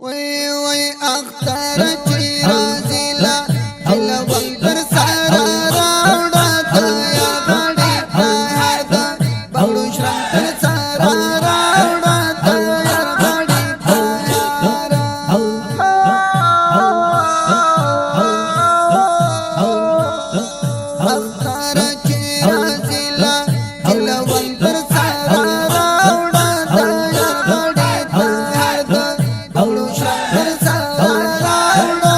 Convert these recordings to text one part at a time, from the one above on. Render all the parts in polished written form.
وي وي اختر چی رازیلا جلوان پر سارا راوڑا دایا بڑی دایا دا بڑو شرم پر سارا راوڑا دایا بڑی دایا اختر چی رازیلا جلوان پر سارا راوڑا دایا بڑی دایا دا بڑو شرم پر سارا راوڑا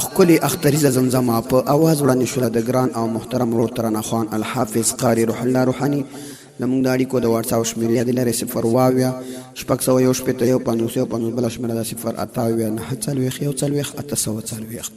ښکلې اختریزه زمزمه په اواز وړاندې شوله د ګران او محترم ورور ترانه خوان الحافظ قاري روح الله روحاني. زموږ د اړیکو د واتساپ شمېر یادې لرئ 0 واویا 601 شپېته 1 50 بله شمېره ده 0 8 9 40 1 840.